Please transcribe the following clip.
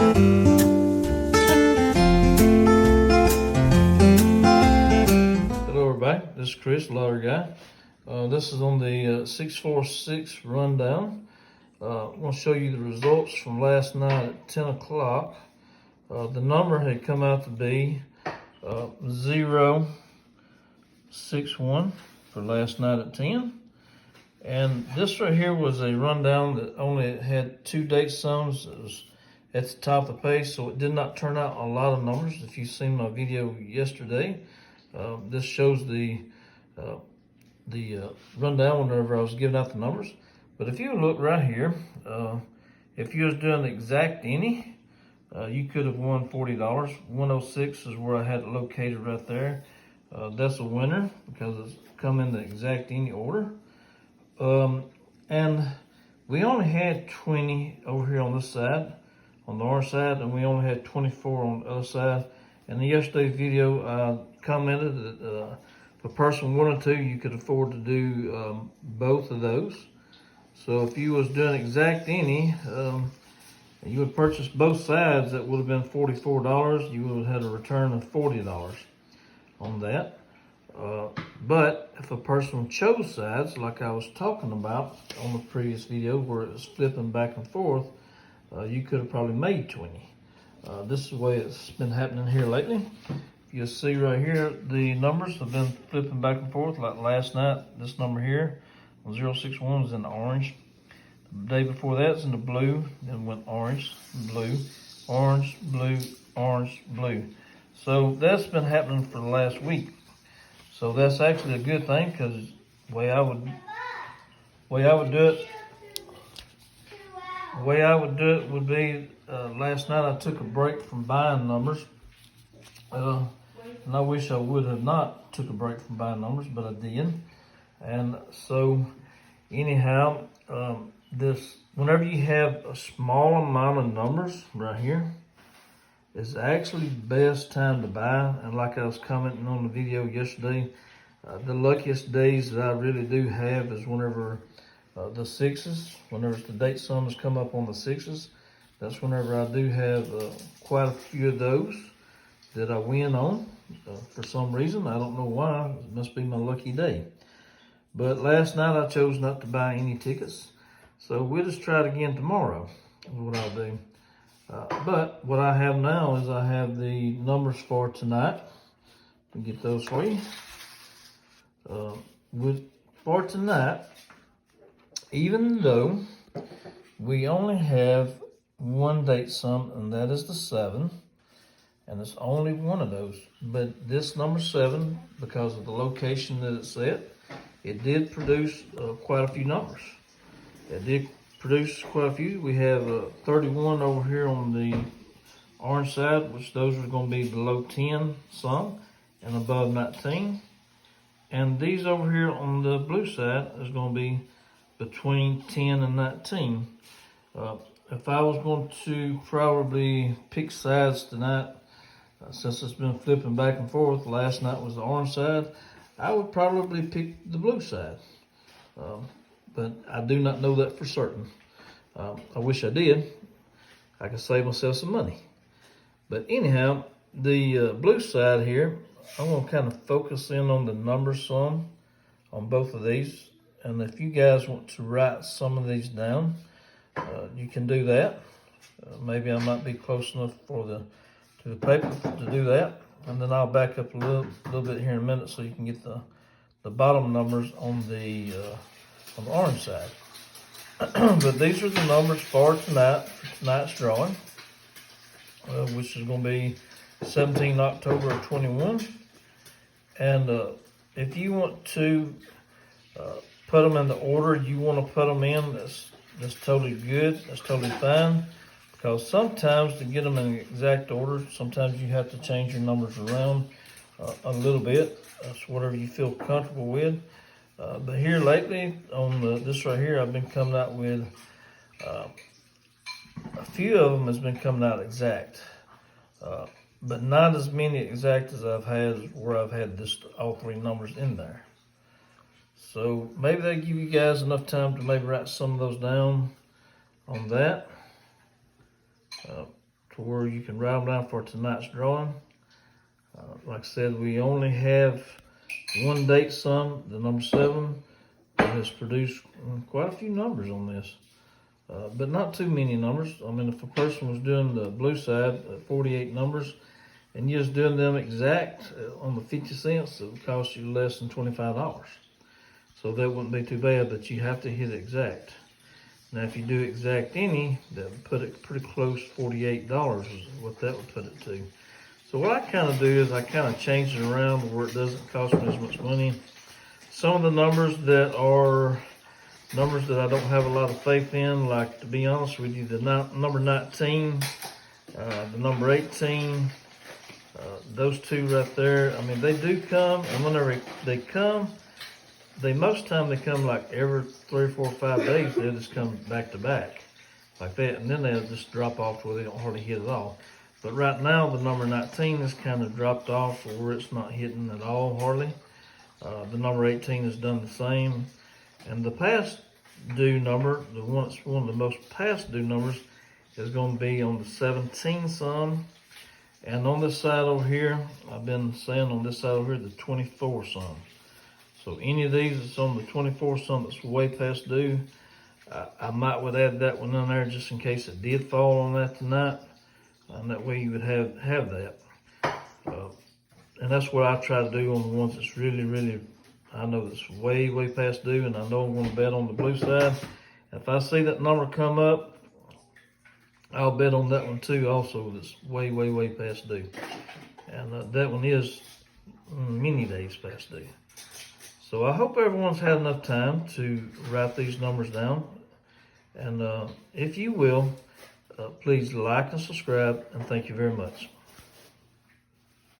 Hello everybody, this is Chris, Lottery Guy. This is on the 646 rundown. I'm going to show you the results from last night at 10 o'clock. The number had come out to be 061 for last night at 10. And this right here was a rundown that only had 2 date sums. It was at the top of the page, so it did not turn out a lot of numbers. If you've seen my video yesterday, this shows the rundown whenever I was giving out the numbers. But if you look right here, if you was doing the exact any, you could have won $40. 106 is where I had it located right there. That's a winner because it's come in the exact any order. And we only had 20 over here on this side, on the orange side, and we only had 24 on the other side. In yesterday's video, I commented that if a person wanted to, you could afford to do both of those. So if you was doing exact any, you would purchase both sides, that would have been $44. You would have had a return of $40 on that. But if a person chose sides, like I was talking about on the previous video where it was flipping back and forth, you could have probably made 20. This is the way it's been happening here lately. You'll see right here, the numbers have been flipping back and forth. Like last night, this number here, 061 was in the orange. The day before that's in the blue, then went orange, blue, orange, blue, orange, blue. So that's been happening for the last week. So that's actually a good thing, because the way I would do it would be, last night I took a break from buying numbers. And I wish I would have not took a break from buying numbers, but I did. And so anyhow, whenever you have a small amount of numbers right here, it's actually the best time to buy. And like I was commenting on the video yesterday, the luckiest days that I really do have is whenever the sixes, whenever the date sums come up on the sixes. That's whenever I do have quite a few of those that I win on for some reason. I don't know why. It must be my lucky day. But last night I chose not to buy any tickets. So we'll just try it again tomorrow, is what I'll do. But what I have now is I have the numbers for tonight. I'll get those for you. For tonight, even though we only have one date sum, and that is the 7, and it's only one of those. But this number 7, because of the location that it's at, it did produce quite a few numbers. It did produce quite a few. We have 31 over here on the orange side, which those are going to be below 10 some and above 19. And these over here on the blue side is going to be between 10 and 19. If I was going to probably pick sides tonight, since it's been flipping back and forth, last night was the orange side, I would probably pick the blue side. But I do not know that for certain. I wish I did. I could save myself some money. But anyhow, the blue side here, I'm going to kind of focus in on the number sum on both of these. And if you guys want to write some of these down, you can do that. Maybe I might be close enough to the paper to do that. And then I'll back up a little bit here in a minute so you can get the bottom numbers on the orange side. But these are the numbers for tonight's drawing, which is going to be 17 October of 21. And if you want to put them in the order you want to put them in, that's totally good. That's totally fine. Because sometimes to get them in the exact order, sometimes you have to change your numbers around a little bit. That's whatever you feel comfortable with. But here lately, on this right here, I've been coming out with, a few of them has been coming out exact. But not as many exact as I've had where I've had all 3 numbers in there. So maybe they give you guys enough time to maybe write some of those down on that. to where you can write them down for tonight's drawing. Like I said, we only have one date sum, the number 7, that has produced quite a few numbers on this. But not too many numbers. I mean, if a person was doing the blue side, 48 numbers, and you're just doing them exact on the 50 cents, it would cost you less than $25. So that wouldn't be too bad, but you have to hit exact. Now, if you do exact any, that would put it pretty close, $48 is what that would put it to. So what I kind of do is I kind of change it around where it doesn't cost me as much money. Some of the numbers that are numbers that I don't have a lot of faith in, like, to be honest with you, the number 19, the number 18, those two right there, I mean, they do come, and whenever they come, most time they come like every 3, 4, 5 days. They'll just come back to back like that, and then they'll just drop off where they don't hardly hit at all. But right now, the number 19 has kind of dropped off where it's not hitting at all hardly. The number 18 has done the same. And the past due number, one of the most past due numbers, is going to be on the 17 sum. And on this side over here, I've been saying on this side over here, the 24 sum. So any of these that's on the 24 sum that's way past due, I might would add that one in there just in case it did fall on that tonight. And that way you would have that. And that's what I try to do on the ones that's really, I know that's way past due, and I know I'm going to bet on the blue side. If I see that number come up, I'll bet on that one too also that's way past due. And that one is many days past due. So I hope everyone's had enough time to write these numbers down. And if you will, please like and subscribe, and thank you very much.